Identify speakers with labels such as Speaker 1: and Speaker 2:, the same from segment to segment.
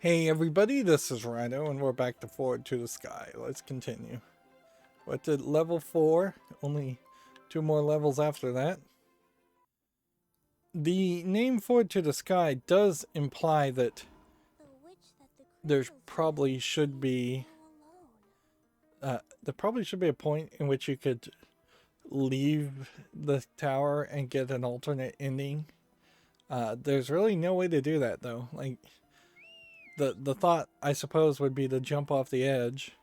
Speaker 1: Hey everybody, this is Rydo, and we're back to Forward to the Sky. Let's continue. We're at level 4, only 2 more levels after that. The name Forward to the Sky does imply that there probably should be a point in which you could leave the tower and get an alternate ending. There's really no way to do that though. Like, the thought, I suppose, would be to jump off the edge,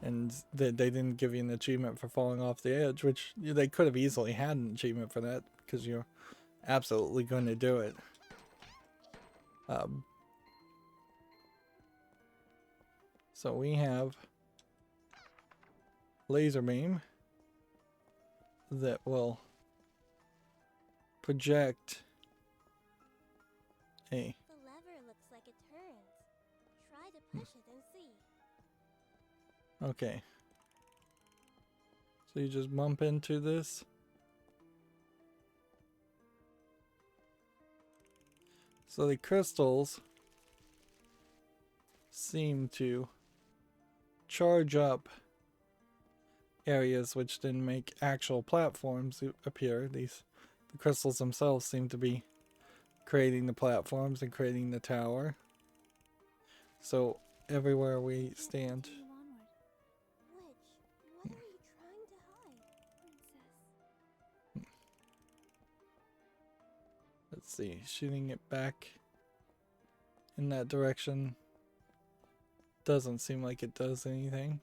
Speaker 1: and they didn't give you an achievement for falling off the edge, which they could have easily had an achievement for that, because you're absolutely going to do it. So we have laser beam that will project a...
Speaker 2: The lever looks like it turns. Try to push it and see.
Speaker 1: Okay. So you just bump into this. So the crystals seem to charge up areas which didn't make actual platforms appear. The crystals themselves seem to be creating the platforms and creating the tower. So everywhere we stand.
Speaker 2: What are you trying to hide, Princess?
Speaker 1: Let's see, shooting it back in that direction doesn't seem like it does anything.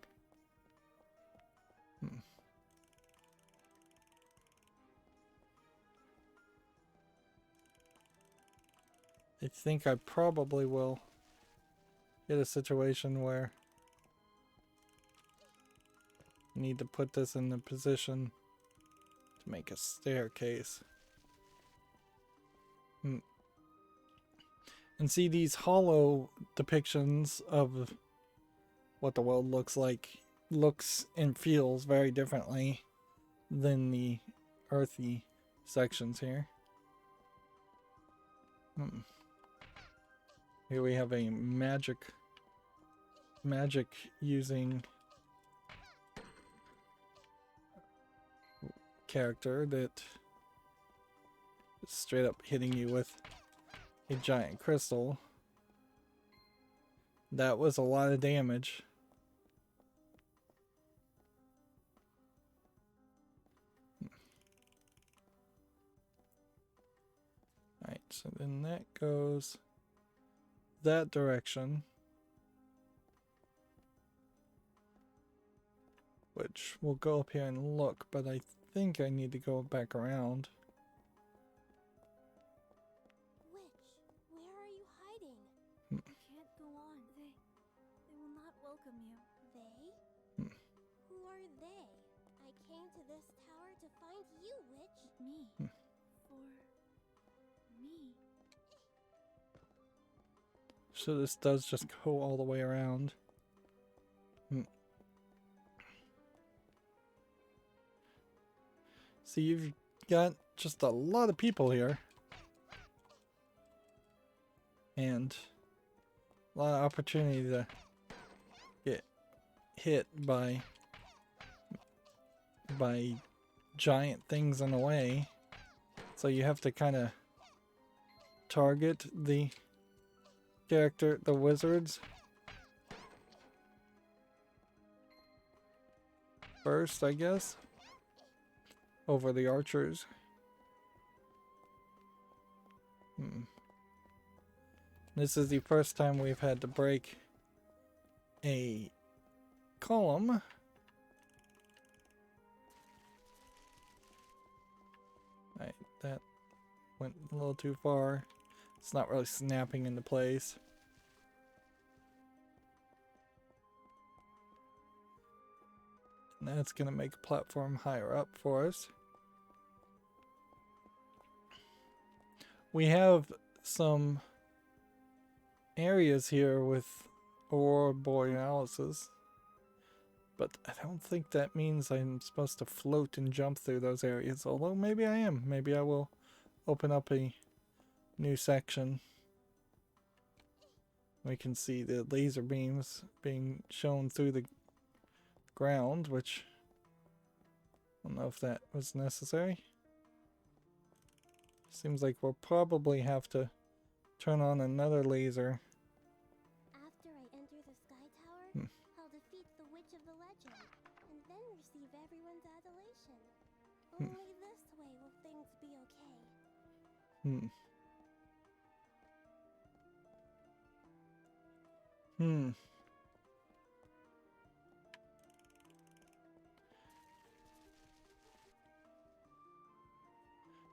Speaker 1: I think I probably will get a situation where I need to put this in the position to make a staircase. And see, these hollow depictions of what the world looks like looks and feels very differently than the earthy sections here. Here we have a magic using character that is straight up hitting you with a giant crystal. That was a lot of damage. Alright, so then that goes that direction, which we'll go up here and look, but I think I need to go back around.
Speaker 2: Witch, where are you hiding? You can't go on. They will not welcome you. They? Who are they? I came to this tower to find you, witch. Me. For me.
Speaker 1: So this does just go all the way around. See, you've got just a lot of people here. And a lot of opportunity to get hit by giant things in the way. So you have to kind of target the character, the wizards, first, I guess, over the archers. This is the first time we've had to break a column. Right, that went a little too far. It's not really snapping into place. And that's going to make a platform higher up for us. We have some areas here with aurora borealis, but I don't think that means I'm supposed to float and jump through those areas, although maybe I am. Maybe I will open up a new section We can see the laser beams being shown through the ground, which I don't know if that was necessary. Seems like we'll probably have to turn on another laser.
Speaker 2: After I enter the Sky Tower, I'll defeat the Witch of the Legend, and then receive everyone's adulation. Only this way will things be okay.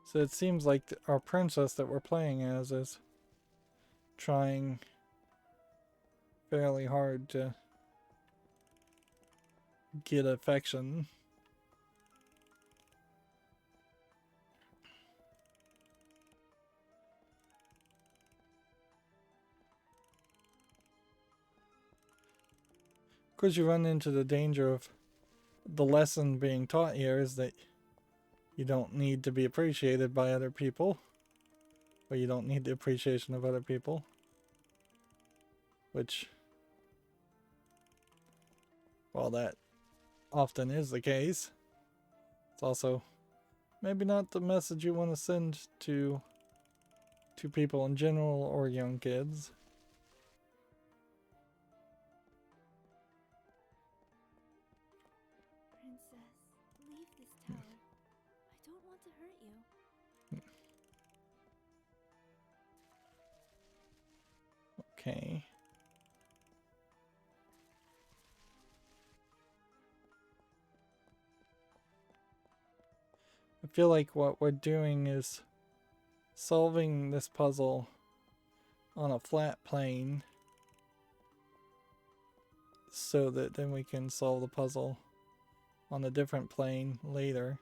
Speaker 1: So it seems like our princess that we're playing as is trying fairly hard to get affection. Of course, you run into the danger of the lesson being taught here is that you don't need to be appreciated by other people, or you don't need the appreciation of other people, which, while that often is the case, it's also maybe not the message you want to send to people in general or young kids.
Speaker 2: Princess, leave this tower. I don't want to hurt you.
Speaker 1: Okay. I feel like what we're doing is solving this puzzle on a flat plane so that then we can solve the puzzle on a different plane later.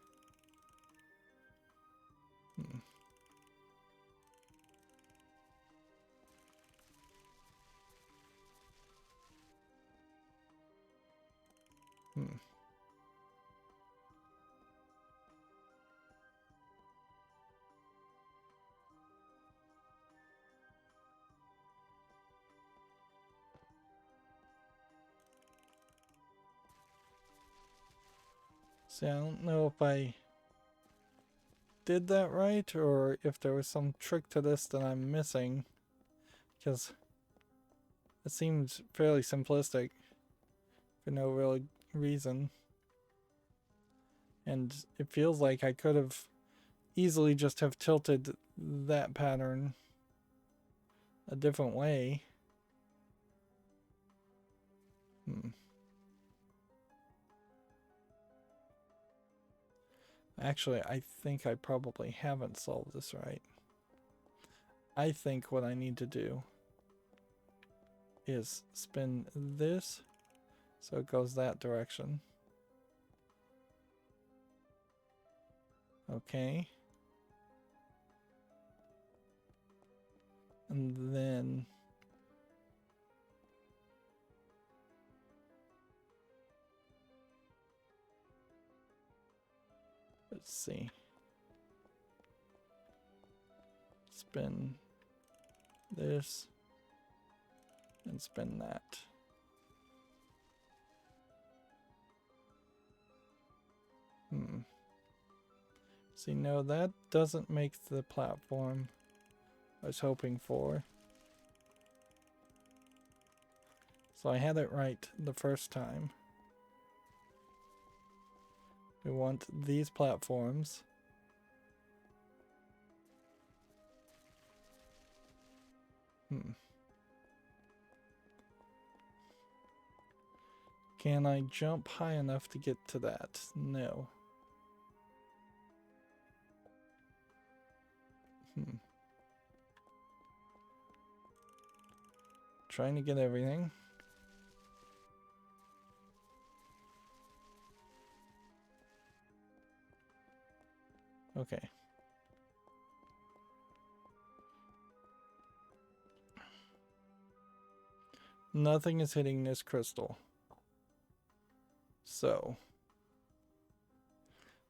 Speaker 1: See, I don't know if I did that right or if there was some trick to this that I'm missing, because it seems fairly simplistic for no real reason. And it feels like I could have easily just have tilted that pattern a different way. Actually, I think I probably haven't solved this right. I think what I need to do is spin this so it goes that direction. Okay. And then let's see. Spin this and spin that. See, no, that doesn't make the platform I was hoping for. So I had it right the first time. We want these platforms. Can I jump high enough to get to that? No. Trying to get everything. Okay. Nothing is hitting this crystal. So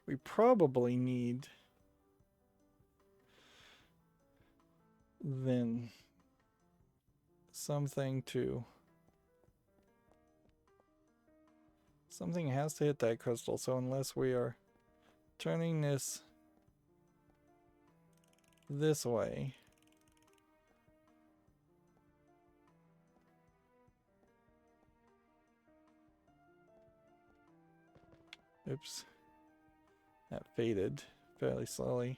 Speaker 1: we probably need then something to... Something has to hit that crystal, so unless we are turning this way... Oops. That faded fairly slowly.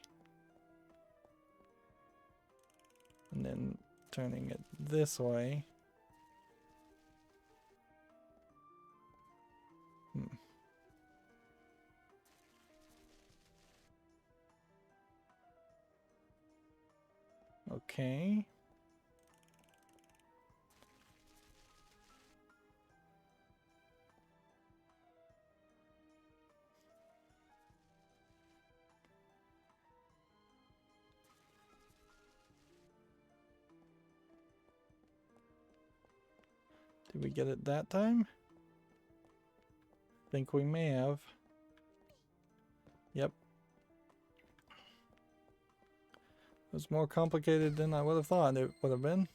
Speaker 1: And then turning it this way. Okay. Did we get it that time? I think we may have. Yep. It was more complicated than I would have thought it would have been.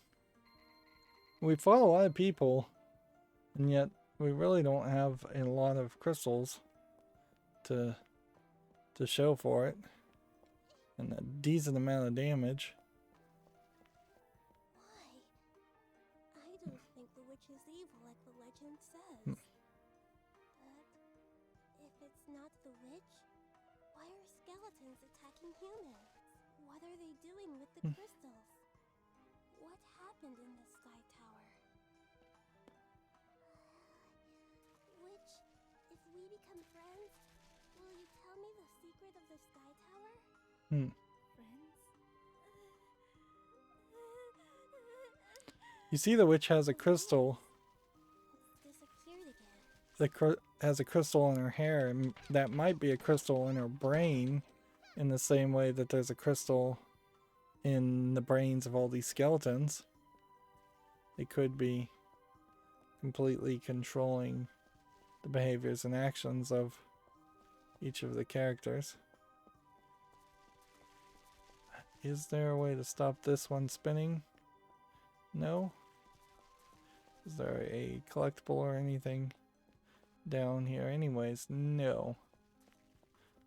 Speaker 1: We fought a lot of people, and yet we really don't have a lot of crystals to show for it. And a decent amount of damage.
Speaker 2: Why? I don't think the witch is evil like the legend says. But if it's not the witch, why are skeletons attacking humans? What are they doing with the crystals? What happened in the Sky Tower? Witch, if we become friends, will you tell me the secret of the Sky Tower? Friends?
Speaker 1: You see, the witch has a crystal.
Speaker 2: It's disappeared again.
Speaker 1: Has a crystal in her hair, and that might be a crystal in her brain, in the same way that there's a crystal in the brains of all these skeletons. It could be completely controlling the behaviors and actions of each of the characters. Is there a way to stop this one spinning? No? Is there a collectible or anything down here anyways? No.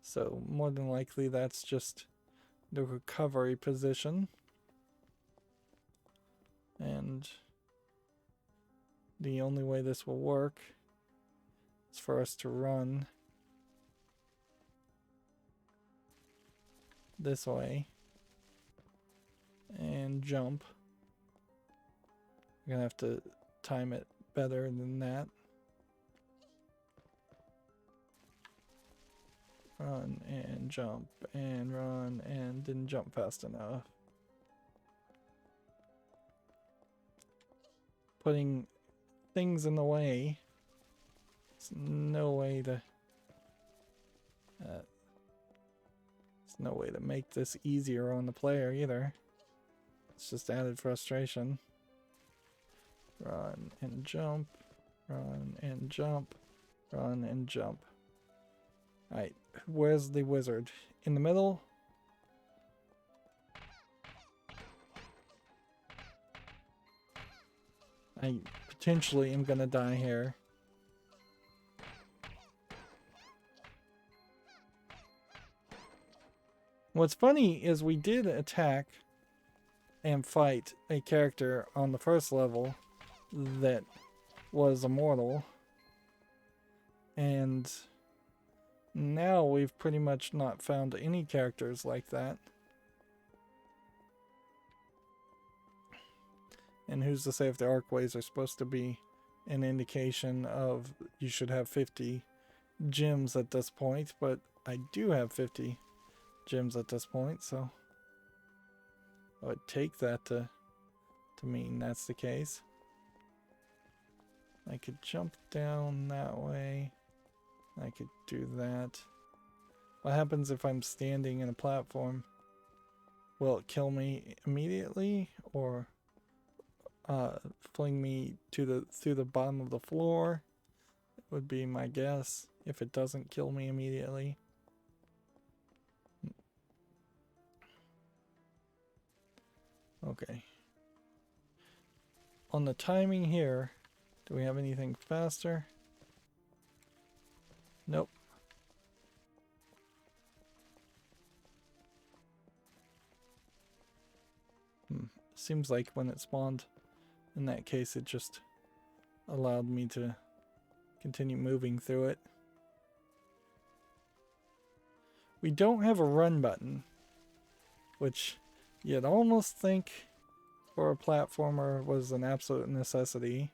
Speaker 1: So more than likely that's just the recovery position. And the only way this will work is for us to run this way and jump. We're gonna have to time it better than that. Run and jump and run and didn't jump fast enough. Putting things in the way. There's no way to make this easier on the player either. It's just added frustration. Run and jump. Run and jump. Run and jump. Alright, where's the wizard? In the middle? I potentially am gonna die here. What's funny is we did attack and fight a character on the first level that was immortal, and now we've pretty much not found any characters like that. And who's to say if the arcways are supposed to be an indication of you should have 50 gems at this point, but I do have 50 gems at this point, so I would take that to mean that's the case. I could jump down that way. I could do that. What happens if I'm standing in a platform? Will it kill me immediately, or fling me through the bottom of the floor? Would be my guess if it doesn't kill me immediately. Okay. on the timing here, do we have anything faster? Nope. Seems like when it spawned, in that case, it just allowed me to continue moving through it. We don't have a run button, which you'd almost think for a platformer was an absolute necessity.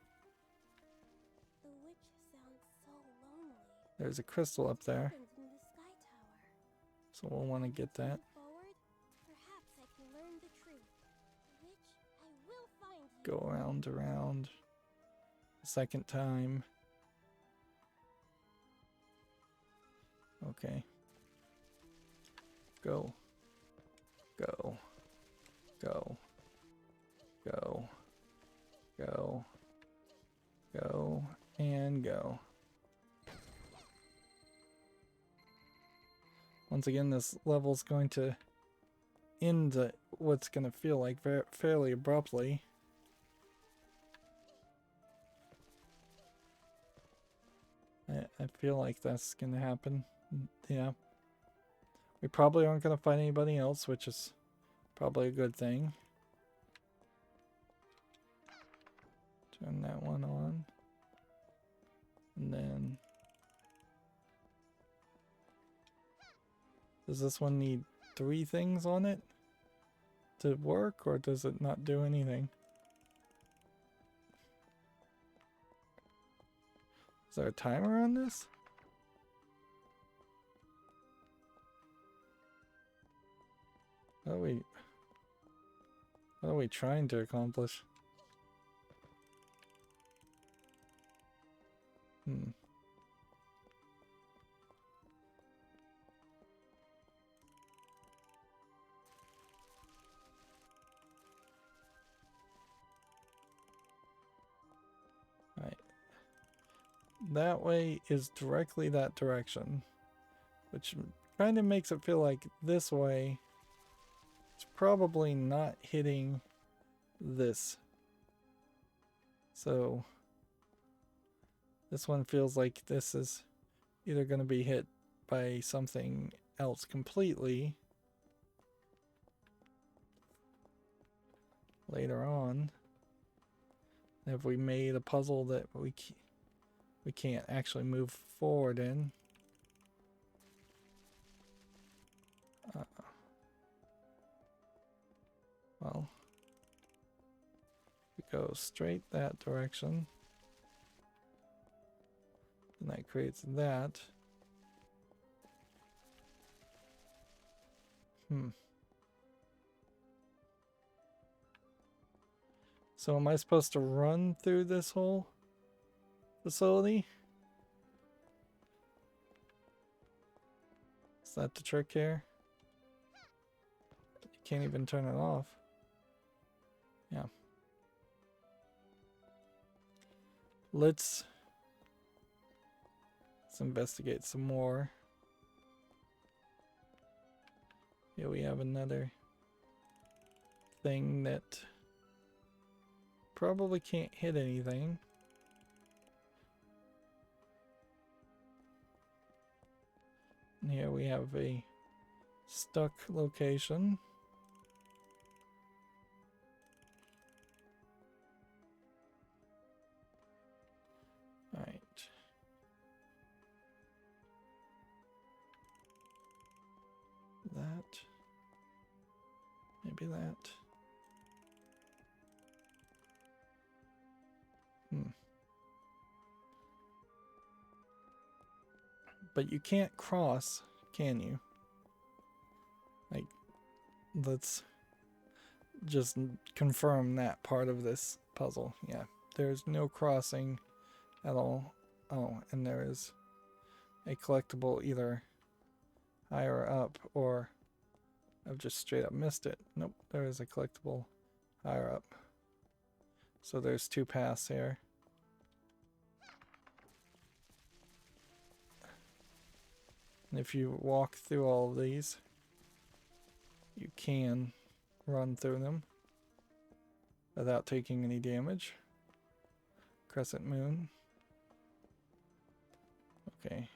Speaker 2: The witch sounds so lonely.
Speaker 1: There's a crystal up there,
Speaker 2: What happened in the sky tower?
Speaker 1: so we'll want to get that.
Speaker 2: Forward, perhaps I can learn the truth. Witch, I will find you.
Speaker 1: Go around a second time. Okay. Go. Go. Go. Go. Go. Go. And go. Once again, this level's going to end at what's going to feel like fairly abruptly. I feel like that's going to happen. Yeah. We probably aren't going to find anybody else, which is probably a good thing. Turn that one on. And then... does this one need 3 things on it to work, or does it not do anything? Is there a timer on this? What are we trying to accomplish? Right. That way is directly that direction, which kind of makes it feel like this way it's probably not hitting this. So this one feels like this is either going to be hit by something else completely later on. Have we made a puzzle that we can't actually move forward in? Well, we go straight that direction. And that creates that. So am I supposed to run through this whole facility? Is that the trick here? You can't even turn it off. Yeah. Let's investigate some more. Here we have another thing that probably can't hit anything. And here we have a stuck location. All right. That. Maybe that. But you can't cross, can you? Like, let's just confirm that part of this puzzle. Yeah, there's no crossing at all. Oh, and there is a collectible either higher up, or I've just straight up missed it. Nope, there is a collectible higher up. So there's 2 paths here. And if you walk through all of these, you can run through them without taking any damage. Crescent moon. Okay.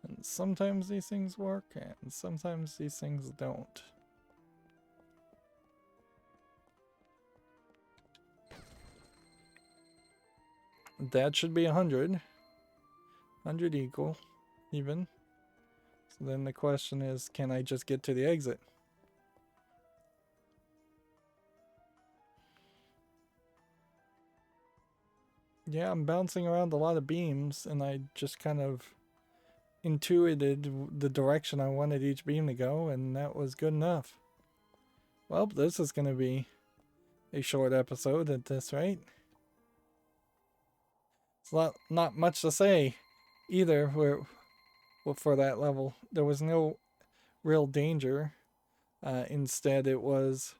Speaker 1: And sometimes these things work, and sometimes these things don't. That should be 100. 100 equal, even. So then the question is, can I just get to the exit? Yeah, I'm bouncing around a lot of beams, and I just kind of intuited the direction I wanted each beam to go, and that was good enough. Well, this is going to be a short episode at this rate. It's not much to say either for that level. There was no real danger. Instead, it was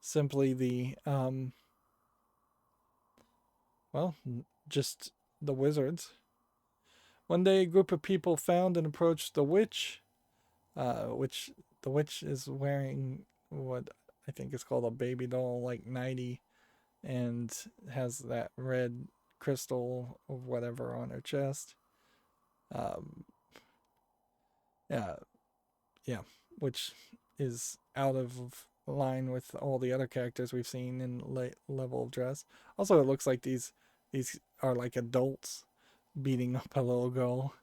Speaker 1: simply the, well, just the wizards. One day, a group of people found and approached the witch, which the witch is wearing what I think is called a baby doll, like nightie, and has that red crystal or whatever on her chest. Yeah, yeah, which is out of line with all the other characters we've seen in level of dress. Also, it looks like these are like adults beating up a little girl.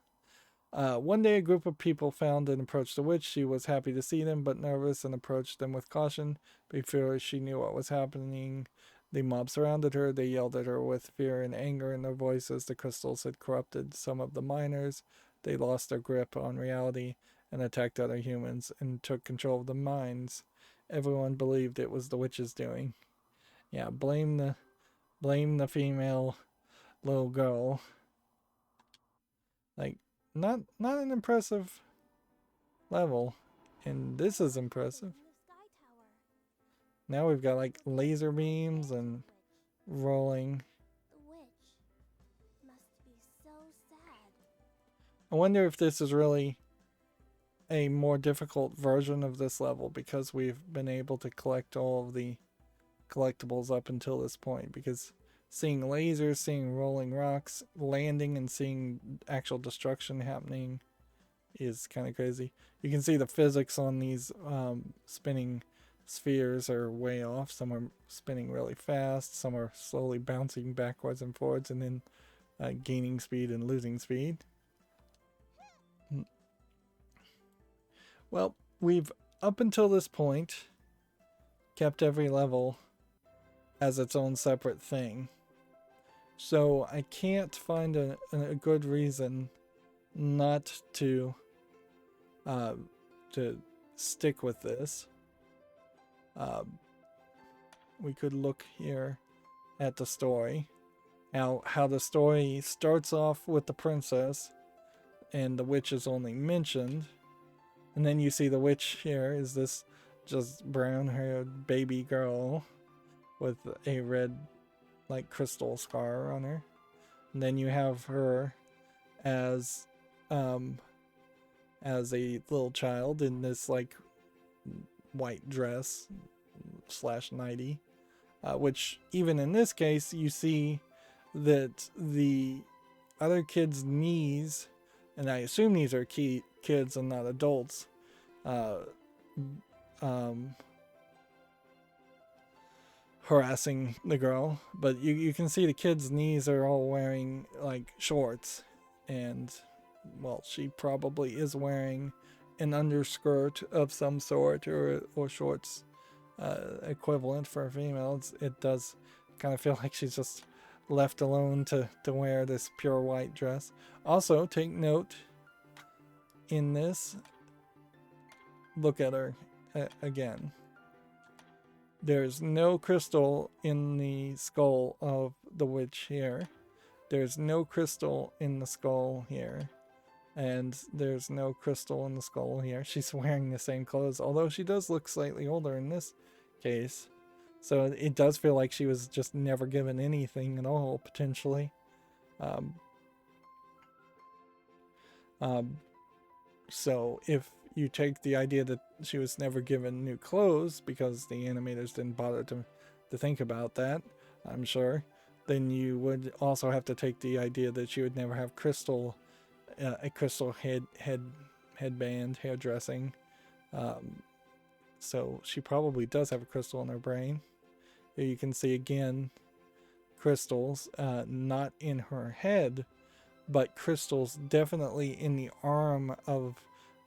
Speaker 1: One day, a group of people found and approached the witch. She was happy to see them, but nervous, and approached them with caution. Before she knew what was happening, the mob surrounded her. They yelled at her with fear and anger in their voices. The crystals had corrupted some of the miners. They lost their grip on reality and attacked other humans and took control of the mines. Everyone believed it was the witch's doing. Yeah, blame the female little girl. Like, not an impressive level, and this is impressive. Now we've got like laser beams and rolling.
Speaker 2: The witch must be so sad.
Speaker 1: I wonder if this is really a more difficult version of this level because we've been able to collect all of the collectibles up until this point, because seeing lasers, seeing rolling rocks, landing, and seeing actual destruction happening is kind of crazy. You can see the physics on these spinning spheres are way off. Some are spinning really fast, some are slowly bouncing backwards and forwards, and then gaining speed and losing speed. Well, we've up until this point kept every level as its own separate thing. So I can't find a good reason not to stick with this. We could look here at the story. Now, how the story starts off with the princess, and the witch is only mentioned. And then you see the witch here is this just brown-haired baby girl with a red, like, crystal scar on her. And then you have her as a little child in this, like, white dress / nightie. Which, even in this case, you see that the other kids' knees, and I assume these are kids and not adults, harassing the girl, but you can see the kids' knees are all wearing like shorts, and well, she probably is wearing an underskirt of some sort, or shorts equivalent for a female. It does kind of feel like she's just left alone to wear this pure white dress. Also, take note in this, look at her again. There's no crystal in the skull of the witch here. There's no crystal in the skull here. And there's no crystal in the skull here. She's wearing the same clothes, although she does look slightly older in this case. So it does feel like she was just never given anything at all, potentially. So if you take the idea that she was never given new clothes because the animators didn't bother to think about that, I'm sure, then you would also have to take the idea that she would never have a crystal headband, hairdressing. So she probably does have a crystal in her brain. Here you can see again crystals, not in her head, but crystals definitely in the arm of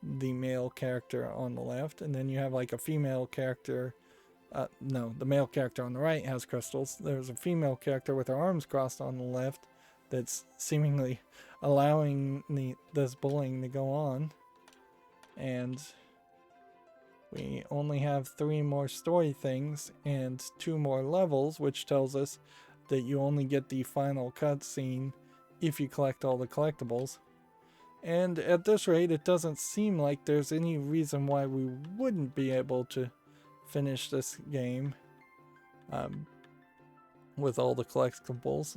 Speaker 1: the male character on the left. And then you have like a female character. No, the male character on the right has crystals. There's a female character with her arms crossed on the left that's seemingly allowing this bullying to go on. And we only have 3 more story things and 2 more levels, which tells us that you only get the final cutscene if you collect all the collectibles. And at this rate, it doesn't seem like there's any reason why we wouldn't be able to finish this game with all the collectibles,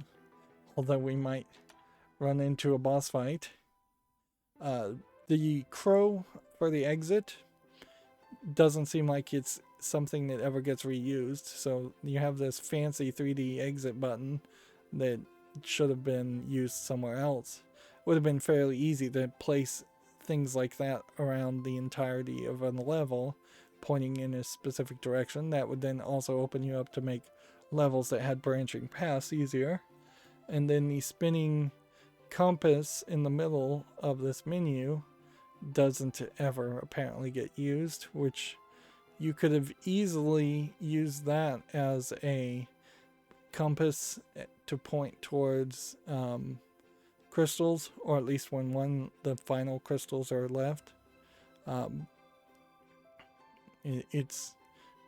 Speaker 1: although we might run into a boss fight. The crow for the exit doesn't seem like it's something that ever gets reused, so you have this fancy 3D exit button that should have been used somewhere else. It would have been fairly easy to place things like that around the entirety of a level, pointing in a specific direction. That would then also open you up to make levels that had branching paths easier. And then the spinning compass in the middle of this menu doesn't ever apparently get used, which you could have easily used that as a compass to point towards crystals, or at least when the final crystals are left. It's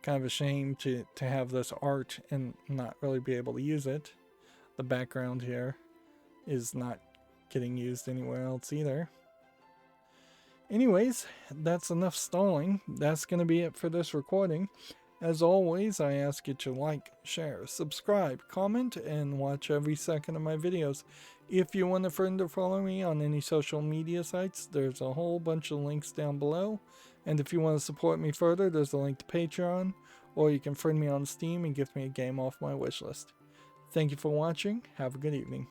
Speaker 1: kind of a shame to have this art and not really be able to use it. The background here is not getting used anywhere else either. Anyways, that's enough stalling. That's going to be it for this recording. As always, I ask you to like, share, subscribe, comment, and watch every second of my videos. If you want a friend to follow me on any social media sites, there's a whole bunch of links down below. And if you want to support me further, there's a link to Patreon, or you can friend me on Steam and gift me a game off my wishlist. Thank you for watching. Have a good evening.